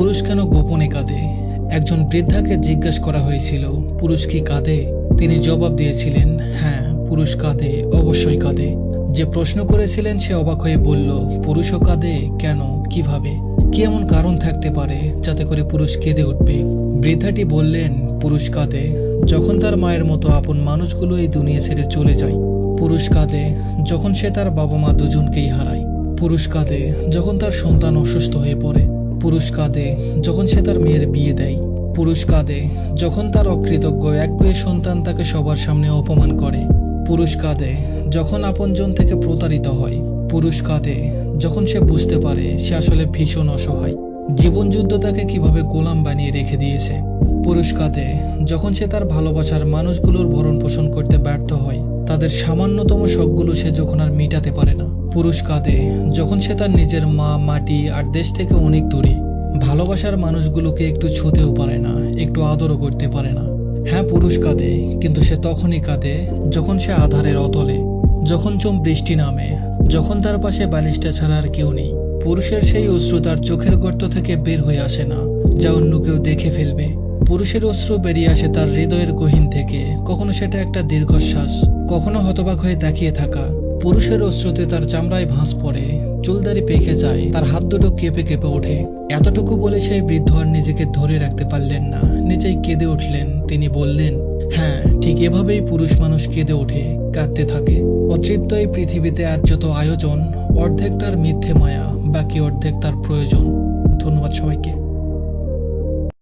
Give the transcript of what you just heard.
পুরুষ কেন গোপনে কাঁদে? একজন বৃদ্ধাকে জিজ্ঞাসা করা হয়েছিল, পুরুষ কি কাঁদে? তিনি জবাব দিয়েছিলেন, হ্যাঁ, পুরুষ কাঁদে, অবশ্যই কাঁদে। যে প্রশ্ন করেছিলেন সে অবাক হয়ে বলল, পুরুষও কাঁদে? কেন, কিভাবে, কি এমন কারণ থাকতে পারে যাতে করে পুরুষ কেঁদে উঠবে? বৃদ্ধাটি বললেন, পুরুষ কাঁদে যখন তার মায়ের মতো আপন মানুষগুলো এই দুনিয়া ছেড়ে চলে যায়। পুরুষ কাঁদে যখন সে তার বাবা মা দুজনকেই হারায়। পুরুষ কাঁদে যখন তার সন্তান অসুস্থ হয়ে পড়ে। পুরুষ কাঁদে যখন সে তার মেয়ের বিয়ে দেয়। পুরুষ কাঁদে যখন তার অকৃতজ্ঞ একগুঁয়ে সন্তান তাকে সবার সামনে অপমান করে। পুরুষ কাঁদে যখন আপনজন থেকে প্রতারিত হয়। পুরুষ কাঁদে যখন সে বুঝতে পারে সে আসলে ভীষণ অসহায়, জীবনযুদ্ধ তাকে কিভাবে গোলাম বানিয়ে রেখে দিয়েছে। পুরুষ কাঁদে যখন সে তার ভালোবাসার মানুষগুলোর ভরণ পোষণ করতে ব্যর্থ হয়, তাদের সামান্যতম শখগুলো সে যখন আর মেটাতে পারে না। পুরুষ কাঁদে যখন সে তার নিজের মা, মাটি আর দেশ থেকে অনেক দূরে, ভালোবাসার মানুষগুলোকে একটু ছুঁতেও পারে না, একটু আদরও করতে পারে না। হ্যাঁ, পুরুষ কাঁদে, কিন্তু সে তখনই কাঁদে যখন সে আধারের অতলে, যখন বৃষ্টি নামে, যখন তার পাশে বালিশটা ছাড়া আর কেউ নেই। পুরুষের সেই অশ্রু তার চোখের গর্ত থেকে বের হয়ে আসে না, যা অন্য কেউ দেখে ফেলবে। পুরুষের অশ্রু বেরিয়ে আসে তার হৃদয়ের গহীন থেকে, কখনো সেটা একটা দীর্ঘশ্বাস, কখনো হতবাক হয়ে তাকিয়ে থাকা। পুরুষের অশ্রুতে তার চামড়ায় ভাঁজ পড়ে, চুলদারি পেকে যায়, তার হাত দুটো কেঁপে কেঁপে ওঠে। এতটুকু বলে সেই বৃদ্ধ আর নিজেকে ধরে রাখতে পারলেন না, নিজেই কেঁদে উঠলেন। তিনি বললেন, হ্যাঁ, ঠিক এভাবেই পুরুষ মানুষ কেঁদে ওঠে, কাঁদতে থাকে। অতৃপ্ত এই পৃথিবীতে আর যত আয়োজন, অর্ধেক তার মিথ্যে মায়া, বাকি অর্ধেক তার প্রয়োজন। ধন্যবাদ সবাইকে।